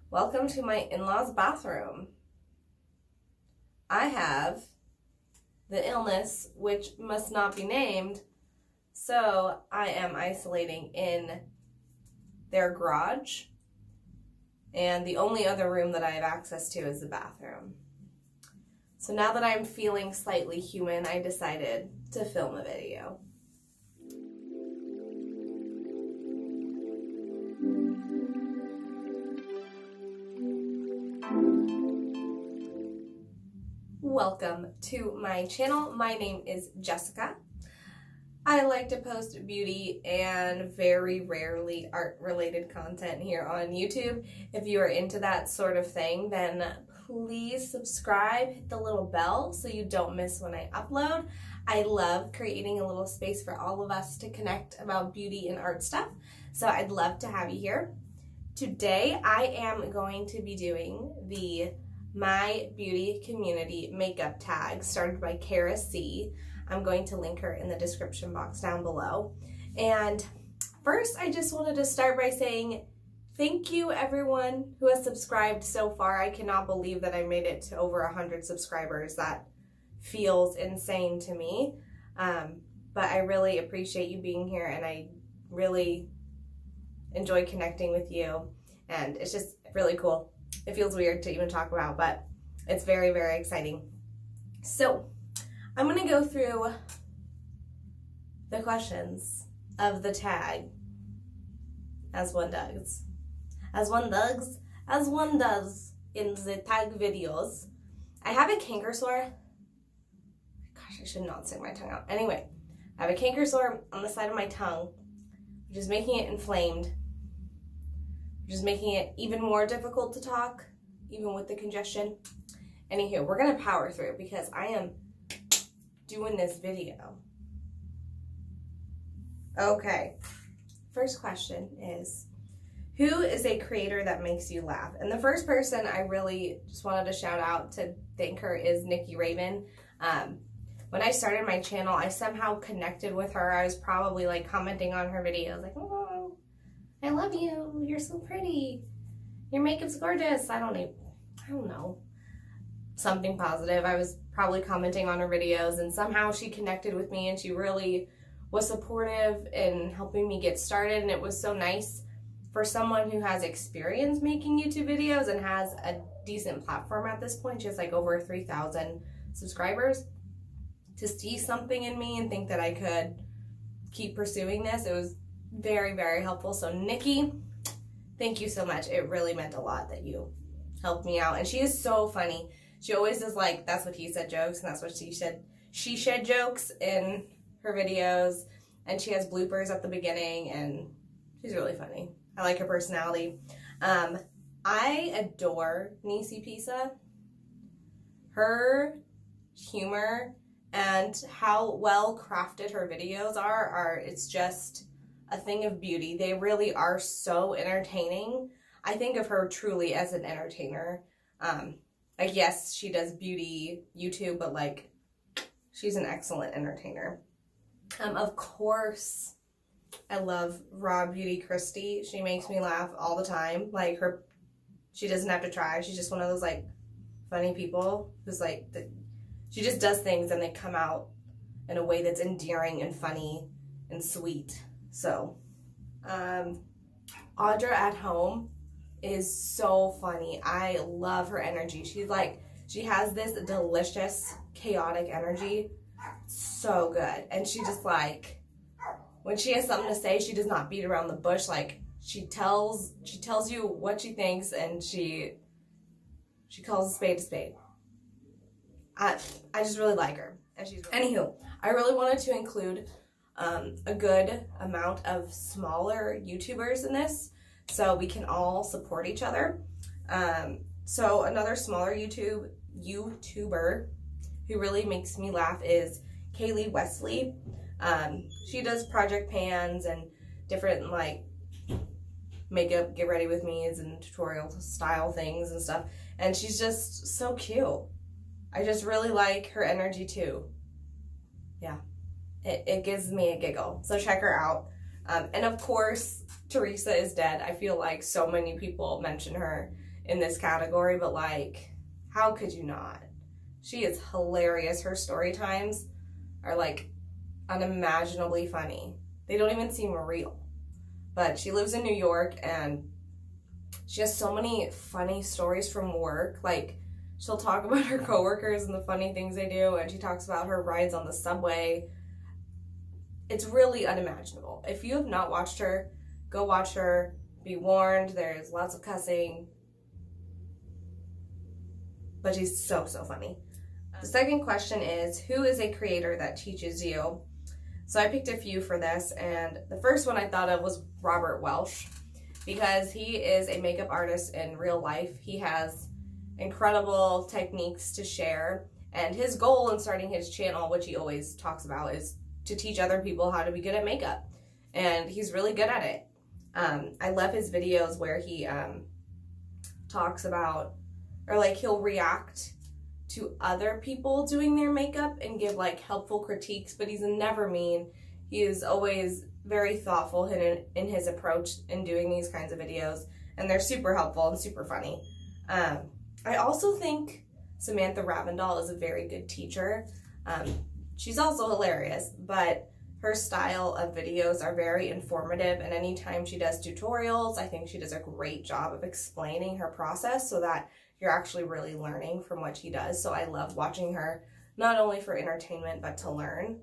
Welcome to my in-laws' bathroom. I have the illness which must not be named, so I am isolating in their garage, and the only other room that I have access to is the bathroom. So now that I'm feeling slightly human, I decided to film a video. Welcome to my channel. My name is Jessica. I like to post beauty and very rarely art-related content here on YouTube. If you are into that sort of thing, then please subscribe, hit the little bell so you don't miss when I upload. I love creating a little space for all of us to connect about beauty and art stuff, so I'd love to have you here. Today I am going to be doing the My Beauty Community makeup tag started by Kara C. I'm going to link her in the description box down below. And first, I just wanted to start by saying thank you everyone who has subscribed so far. I cannot believe that I made it to over 100 subscribers. That feels insane to me. But I really appreciate you being here, and I really enjoy connecting with you. And it's just really cool. It feels weird to even talk about, but it's very, very exciting. So I'm going to go through the questions of the tag as one does. As one does in the tag videos. I have a canker sore. Gosh, I should not stick my tongue out. Anyway, I have a canker sore on the side of my tongue, which is making it inflamed, which is making it even more difficult to talk, even with the congestion. Anywho, we're gonna power through because I am doing this video. Okay, first question is, who is a creator that makes you laugh? And the first person I really just wanted to shout out to thank her is Nikki Raven. When I started my channel, I somehow connected with her. I was probably like commenting on her videos, like, oh, I love you, you're so pretty, your makeup's gorgeous. I don't know, something positive. I was probably commenting on her videos, and somehow she connected with me, and she really was supportive in helping me get started. And it was so nice for someone who has experience making YouTube videos and has a decent platform at this point. She has like over 3,000 subscribers, to see something in me and think that I could keep pursuing this. It was very, very helpful. So Nikki, thank you so much. It really meant a lot that you helped me out. And she is so funny. She always does like, that's what he said jokes, and that's what she said. She said jokes in her videos, and she has bloopers at the beginning, and she's really funny. I like her personality. I adore NisiPisa. Her humor and how well crafted her videos are it's just a thing of beauty. They really are so entertaining. I think of her truly as an entertainer. Like, yes, she does beauty YouTube, but like, she's an excellent entertainer. Of course, I love raw Beauty Kristi. She makes me laugh all the time. Like, she doesn't have to try. She's just one of those like funny people who's like, she just does things and they come out in a way that's endearing and funny and sweet. So, Audra At Home is so funny. I love her energy. She has this delicious, chaotic energy. So good. And she just like, when she has something to say, she does not beat around the bush. Like, she tells you what she thinks, and she calls a spade a spade. I just really like her. And anywho, I really wanted to include a good amount of smaller YouTubers in this, so we can all support each other. So another smaller YouTuber who really makes me laugh is Kailee Wesley. She does project pans and different like makeup get ready with me's and tutorial style things and stuff, and she's just so cute. I just really like her energy too. Yeah, it gives me a giggle. So check her out. And of course, Theresa Is Dead. I feel like so many people mention her in this category, but like, how could you not? She is hilarious. Her story times are like unimaginably funny. They don't even seem real. But she lives in New York and she has so many funny stories from work. Like, she'll talk about her coworkers and the funny things they do, and she talks about her rides on the subway. It's really unimaginable. If you have not watched her, go watch her. Be warned, there's lots of cussing. But she's so, so funny. The second question is, who is a creator that teaches you? So I picked a few for this, and the first one I thought of was Robert Welsh, because he is a makeup artist in real life. He has incredible techniques to share, and his goal in starting his channel, which he always talks about, is to teach other people how to be good at makeup, and he's really good at it. I love his videos where he talks about, or like he'll react to other people doing their makeup and give like helpful critiques, but he's never mean. He is always very thoughtful in his approach in doing these kinds of videos, and they're super helpful and super funny. I also think Samantha Ravndhal is a very good teacher. She's also hilarious, but her style of videos are very informative, and anytime she does tutorials, I think she does a great job of explaining her process so that you're actually really learning from what she does. So I love watching her, not only for entertainment, but to learn.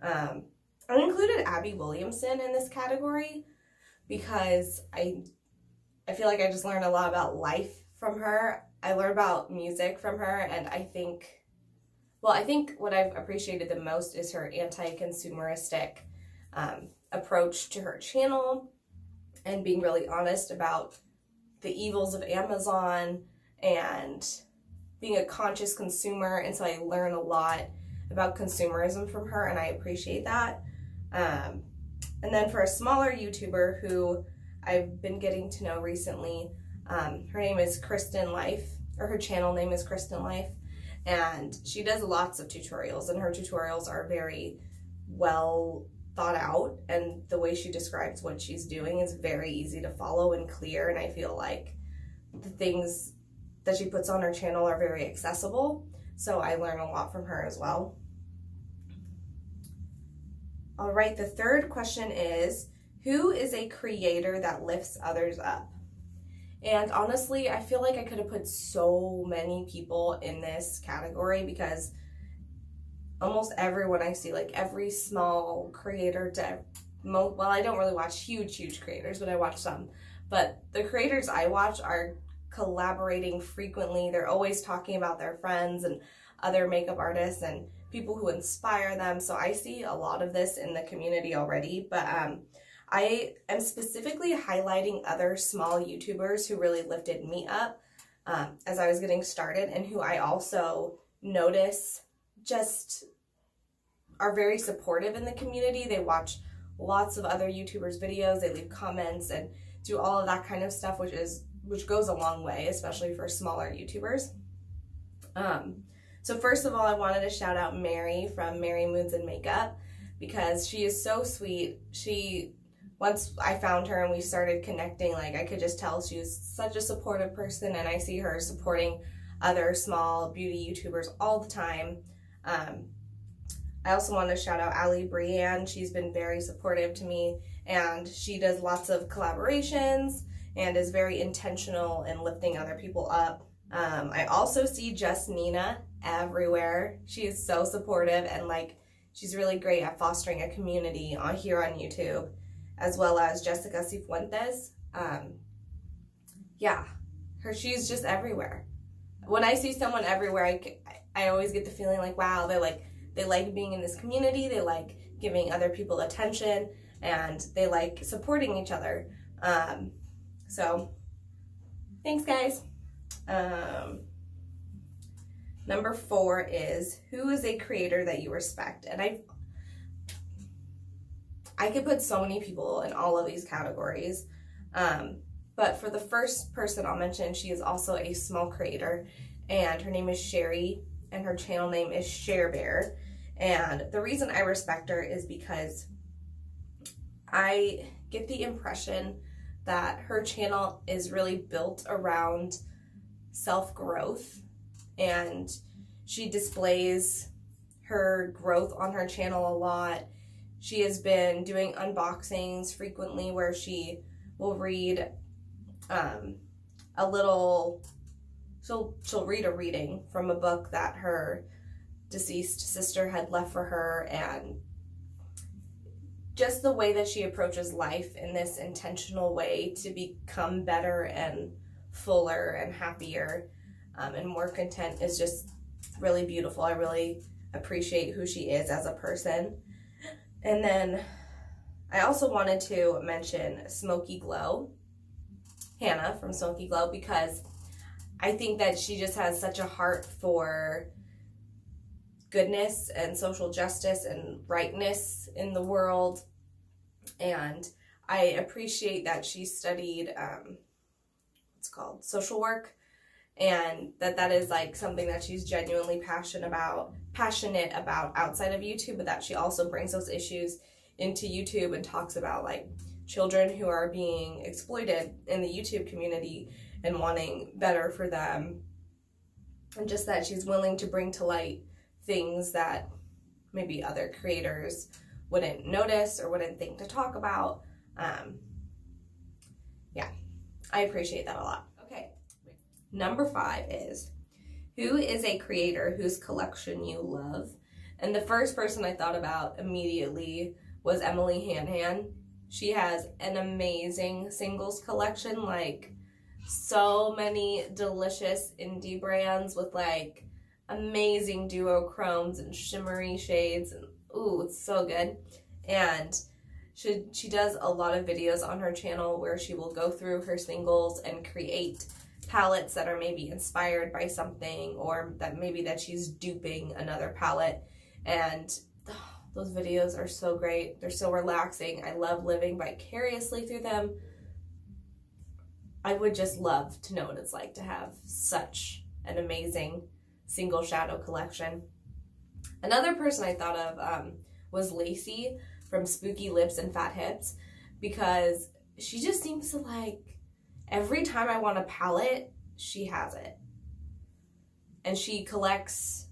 I included Abby Williamson in this category because I feel like I just learned a lot about life from her. I learned about music from her, and I think what I've appreciated the most is her anti-consumeristic approach to her channel and being really honest about the evils of Amazon and being a conscious consumer. And so I learn a lot about consumerism from her, and I appreciate that. And then for a smaller YouTuber who I've been getting to know recently, her name is Kristen Life, or her channel name is Kristen Life, and she does lots of tutorials, and her tutorials are very well thought out, and the way she describes what she's doing is very easy to follow and clear, and I feel like the things that she puts on her channel are very accessible, so I learn a lot from her as well. All right, the third question is, who is a creator that lifts others up? And honestly, I feel like I could have put so many people in this category because almost everyone I see, like every small creator well, I don't really watch huge creators, but I watch some. But the creators I watch are collaborating frequently. They're always talking about their friends and other makeup artists and people who inspire them. So I see a lot of this in the community already, but I am specifically highlighting other small YouTubers who really lifted me up as I was getting started, and who I also notice just are very supportive in the community. They watch lots of other YouTubers' videos, they leave comments and do all of that kind of stuff, which goes a long way, especially for smaller YouTubers. So first of all, I wanted to shout out Mary from Mary Moods and Makeup, because she is so sweet. Once I found her and we started connecting, like I could just tell she was such a supportive person, and I see her supporting other small beauty YouTubers all the time. I also want to shout out Brianne. She's been very supportive to me, and she does lots of collaborations and is very intentional in lifting other people up. I also see Jess Nina everywhere. She is so supportive, and like she's really great at fostering a community here on YouTube, as well as Jessica Sifuentes. Yeah, she's just everywhere. When I see someone everywhere, I always get the feeling like, wow, they like being in this community, they like giving other people attention, and they like supporting each other. So thanks, guys. Number 4 is, who is a creator that you respect? And I could put so many people in all of these categories, but for the first person I'll mention, she is also a small creator, and her name is Sherry, and her channel name is ShareBear. And the reason I respect her is because I get the impression that her channel is really built around self-growth, and she displays her growth on her channel a lot. She has been doing unboxings frequently where she will read she'll read a reading from a book that her deceased sister had left for her, and just the way that she approaches life in this intentional way to become better and fuller and happier and more content is just really beautiful. I really appreciate who she is as a person. And then I also wanted to mention Smokey Glow, Hannah from Smokey Glow, because I think that she just has such a heart for goodness and social justice and rightness in the world. And I appreciate that she studied what's called social work, and that is like something that she's genuinely passionate about outside of YouTube, but that she also brings those issues into YouTube and talks about like children who are being exploited in the YouTube community and wanting better for them, and just that she's willing to bring to light things that maybe other creators wouldn't notice or wouldn't think to talk about. Yeah, I appreciate that a lot. Okay, number 5 is, who is a creator whose collection you love? And the first person I thought about immediately was HanHan. She has an amazing singles collection, like so many delicious indie brands with like amazing duochromes and shimmery shades, and ooh, it's so good. And she does a lot of videos on her channel where she will go through her singles and create palettes that are maybe inspired by something, or that maybe that she's duping another palette. And those videos are so great. They're so relaxing. I love living vicariously through them. I would just love to know what it's like to have such an amazing single shadow collection. Another person I thought of was Lacey from Spooky Lips and Fat Hips, because she just seems to like, every time I want a palette, she has it. And she collects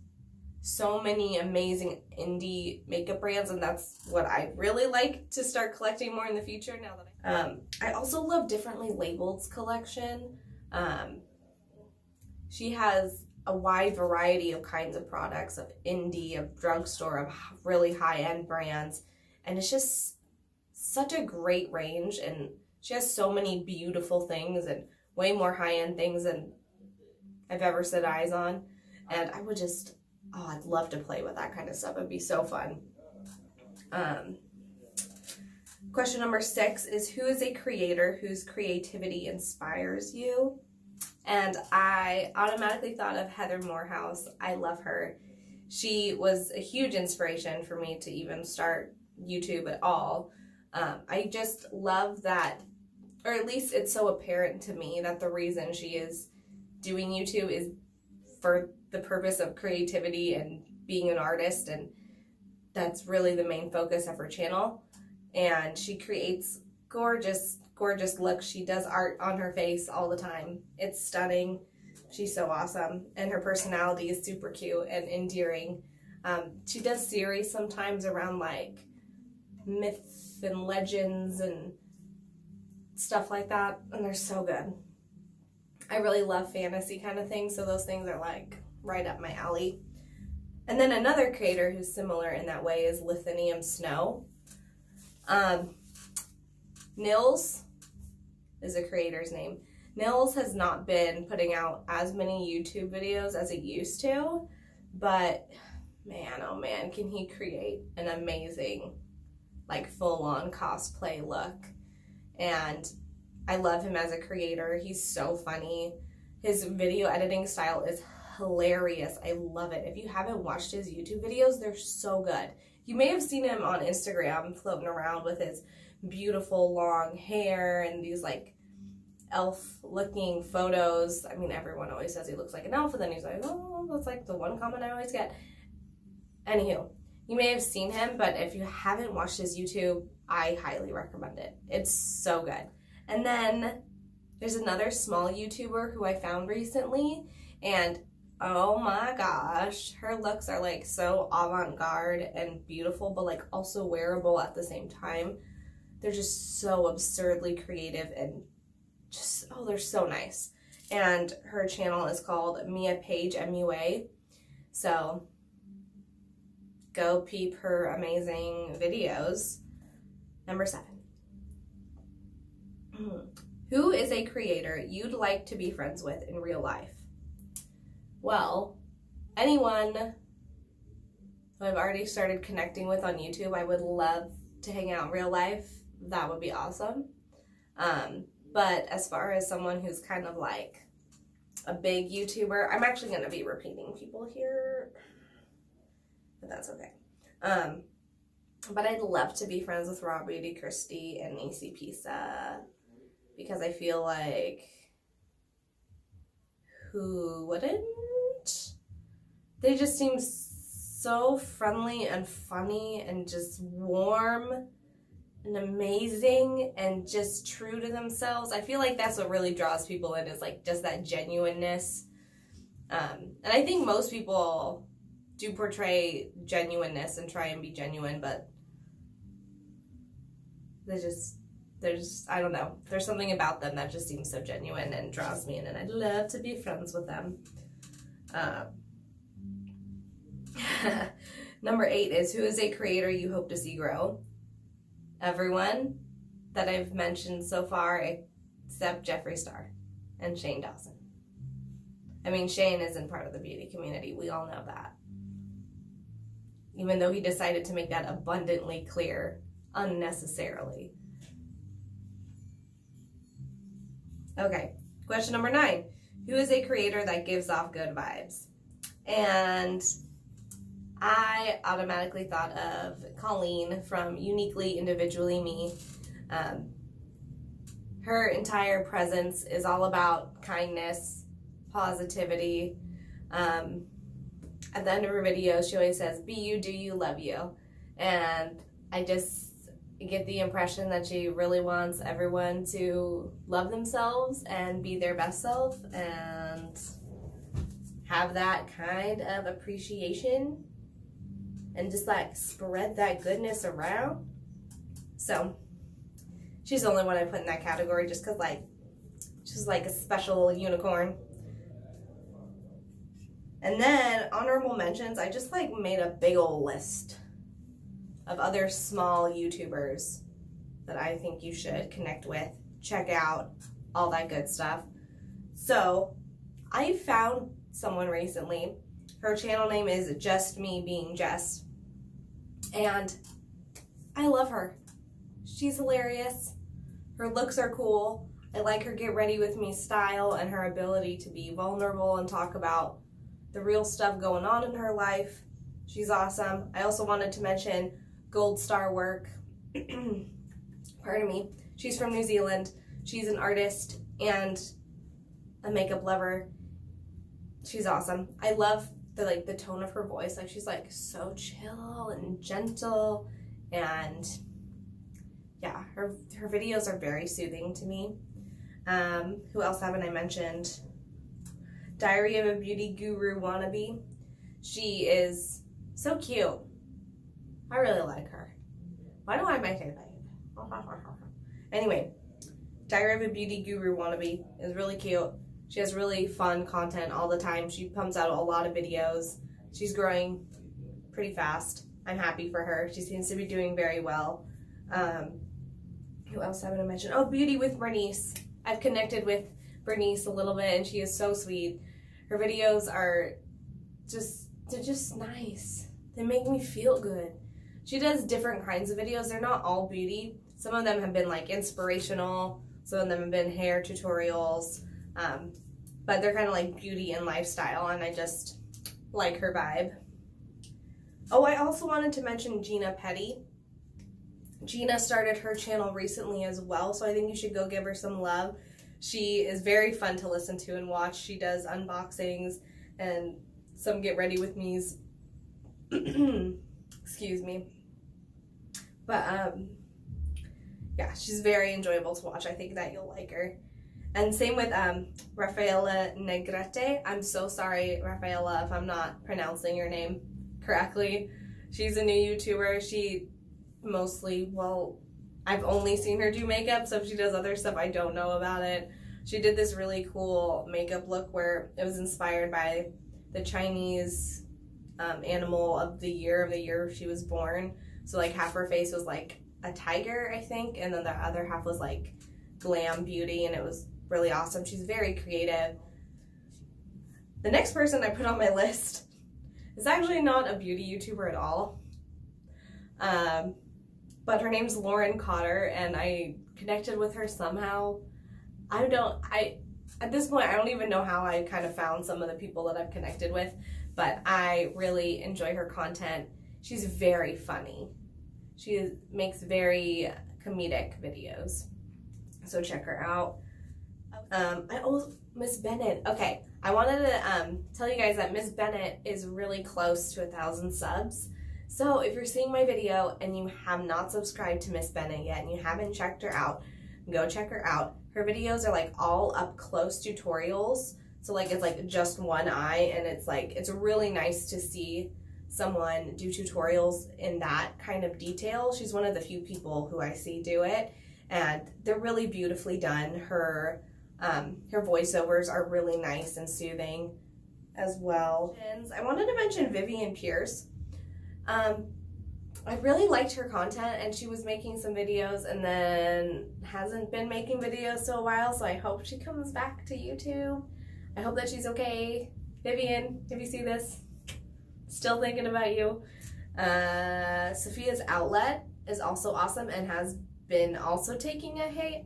so many amazing indie makeup brands, and that's what I really like to start collecting more in the future now that I also love Differently Labelled's collection. She has a wide variety of kinds of products, of indie, of drugstore, of really high-end brands, and it's just such a great range, and she has so many beautiful things and way more high-end things than I've ever set eyes on, and I would just, oh, I'd love to play with that kind of stuff. It'd be so fun. Question number 6 is, who is a creator whose creativity inspires you? And I automatically thought of Heather Moorhouse. I love her. She was a huge inspiration for me to even start YouTube at all. I just love that, or at least it's so apparent to me that the reason she is doing YouTube is for the purpose of creativity and being an artist, and that's really the main focus of her channel. And she creates gorgeous looks. She does art on her face all the time. It's stunning. She's so awesome, and her personality is super cute and endearing. She does series sometimes around like myths and legends and stuff like that, and they're so good. I really love fantasy kind of things, so those things are like right up my alley. And then another creator who's similar in that way is Lithunium Snow. Nils is a creator's name. Nils has not been putting out as many YouTube videos as he used to, but man, oh man, can he create an amazing, like, full-on cosplay look. And I love him as a creator. He's so funny. His video editing style is hilarious. I love it. If you haven't watched his YouTube videos, they're so good. You may have seen him on Instagram floating around with his beautiful long hair and these like elf-looking photos. I mean, everyone always says he looks like an elf, and then he's like, oh, that's like the one comment I always get. Anywho, you may have seen him, but if you haven't watched his YouTube, I highly recommend it. It's so good. And then There's another small YouTuber who I found recently, and oh my gosh, her looks are like so avant-garde and beautiful, but like also wearable at the same time. They're just so absurdly creative and just, oh, they're so nice. And her channel is called Page MUA. So go peep her amazing videos. Number 7. Who is a creator you'd like to be friends with in real life? Well, anyone who I've already started connecting with on YouTube, I would love to hang out in real life. That would be awesome. But as far as someone who's kind of like a big YouTuber, I'm actually going to be repeating people here, but that's okay. But I'd love to be friends with Beauty Kristi and NisiPisa, because I feel like who wouldn't? They just seem so friendly and funny and just warm and amazing and just true to themselves. I feel like that's what really draws people in, is like just that genuineness. And I think most people do portray genuineness and try and be genuine, but they're just, I don't know. There's something about them that just seems so genuine and draws me in, and I'd love to be friends with them. Number 8 is, who is a creator you hope to see grow? Everyone that I've mentioned so far except Jeffree Star and Shane Dawson. I mean, Shane isn't part of the beauty community. We all know that. Even though he decided to make that abundantly clear unnecessarily. Okay, question number 9. Who is a creator that gives off good vibes? And I automatically thought of Colleen from Uniquely Individually Me. Her entire presence is all about kindness, positivity. At the end of her videos, she always says, be you, do you, love you. And I just get the impression that she really wants everyone to love themselves and be their best self and have that kind of appreciation and just like spread that goodness around. So she's the only one I put in that category, just because like she's like a special unicorn. And then honorable mentions, I just like made a big old list of other small YouTubers that I think you should connect with, check out, all that good stuff. So I found someone recently. Her channel name is Just Me Being Jess, and I love her. She's hilarious. Her looks are cool. I like her get ready with me style and her ability to be vulnerable and talk about the real stuff going on in her life. She's awesome. I also wanted to mention Gold Star Work. Pardon me. She's from New Zealand. She's an artist and a makeup lover. She's awesome. I love the tone of her voice. Like, she's like so chill and gentle, and yeah, her videos are very soothing to me. Who else haven't I mentioned? Diary of a Beauty Guru Wannabe. She is so cute. I really like her. Why do I make it babe? Anyway, Diary of a Beauty Guru Wannabe is really cute. She has really fun content all the time. She pumps out a lot of videos. She's growing pretty fast. I'm happy for her. She seems to be doing very well. Who else haven't I mentioned? Oh, Beauty with Bernice. I've connected with Bernice a little bit, and she is so sweet. Her videos are they're just nice. They make me feel good. She does different kinds of videos. They're not all beauty. Some of them have been like inspirational. Some of them have been hair tutorials. But they're kind of like beauty and lifestyle, and I just like her vibe. Oh, I also wanted to mention Gina Petty. Gina started her channel recently as well, so I think you should go give her some love. She is very fun to listen to and watch. She does unboxings and some get ready with me's. Excuse me. But yeah, she's very enjoyable to watch. I think that you'll like her. And same with Rafaela Negrete. I'm so sorry, Rafaela, if I'm not pronouncing your name correctly. She's a new YouTuber. She mostly, well, I've only seen her do makeup, so if she does other stuff, I don't know about it. She did this really cool makeup look where it was inspired by the Chinese animal of the year she was born. So like half her face was like a tiger, I think, and then the other half was like glam beauty, and it was really awesome. She's very creative. The next person I put on my list is actually not a beauty YouTuber at all. But her name's Lauren Cotter, and I connected with her somehow. At this point, I don't even know how I kind of found some of the people that I've connected with, but I really enjoy her content. She's very funny. She makes very comedic videos, so check her out. Miss Bennett. Okay, I wanted to tell you guys that Miss Bennett is really close to 1,000 subs. So if you're seeing my video and you have not subscribed to Miss Bennett yet and you haven't checked her out, go check her out. Her videos are like all up close tutorials. So like it's like just one eye, and it's like, it's really nice to see someone do tutorials in that kind of detail. She's one of the few people who I see do it, and they're really beautifully done. Her voiceovers are really nice and soothing as well. I wanted to mention Vivian Pierce. I really liked her content, and she was making some videos and then hasn't been making videos for a while, so I hope she comes back to YouTube. I hope that she's okay. Vivian, if you see this, still thinking about you. Sophia's Outlet is also awesome and has been also taking a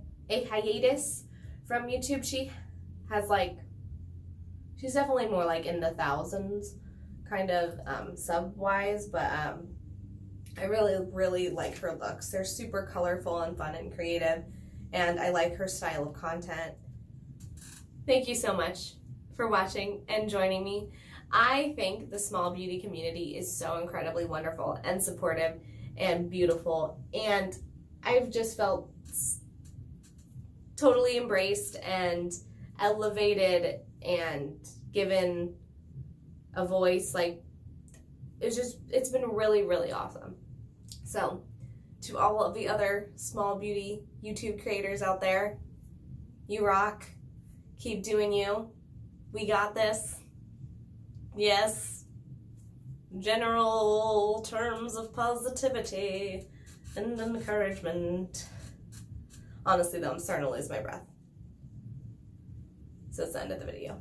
hiatus from YouTube. She has like, she's definitely more like in the thousands kind of sub-wise, but I really like her looks. They're super colorful and fun and creative, and I like her style of content. Thank you so much for watching and joining me. I think the small beauty community is so incredibly wonderful and supportive and beautiful, and I've just felt totally embraced and elevated and given a voice. Like, it's been really awesome. So to all of the other small beauty YouTube creators out there, you rock. Keep doing you. We got this. Yes. General terms of positivity and encouragement. Honestly though, I'm starting to lose my breath. So it's the end of the video.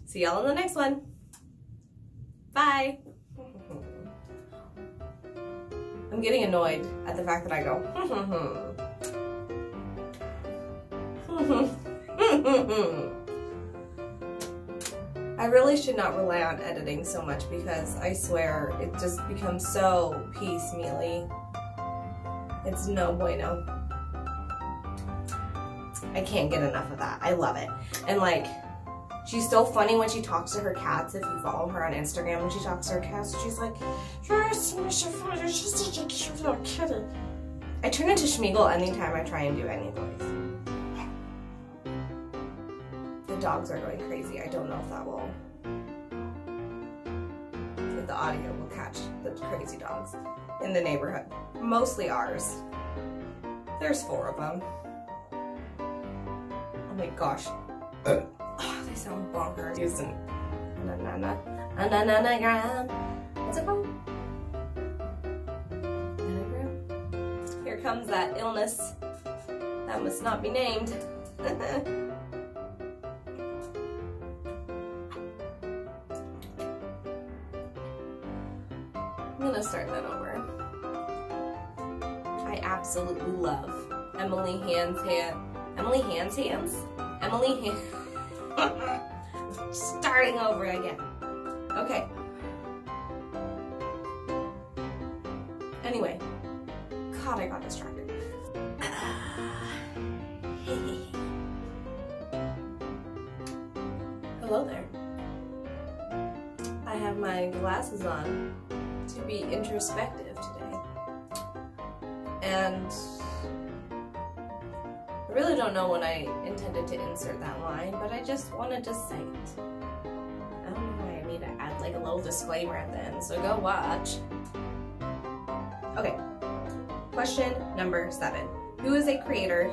See y'all in the next one. Bye. I'm getting annoyed at the fact that I go I really should not rely on editing so much, because I swear it just becomes so piecemeally. It's no bueno. I can't get enough of that. I love it. And like, she's so funny when she talks to her cats. If you follow her on Instagram, when she talks to her cats, she's like, "You're so funny. You're just such a cute little kitty." I turn into Schmeagle anytime I try and do any voice. The dogs are going crazy. I don't know if that will, if the audio will catch the crazy dogs in the neighborhood. Mostly ours. There's 4 of them. Oh my gosh. Oh, they sound bonkers. Using anagram. What's it called? Anagram. Here comes that illness that must not be named. I'm gonna start that over. I absolutely love Emily Hands. Starting over again. Okay. Anyway. God, I got distracted. Hello there. I have my glasses on to be introspective today. And I really don't know when I intended to insert that line, but I just wanted to say it. I don't know why I need to add like a little disclaimer at the end, so go watch. Okay, question number 7. Who is a creator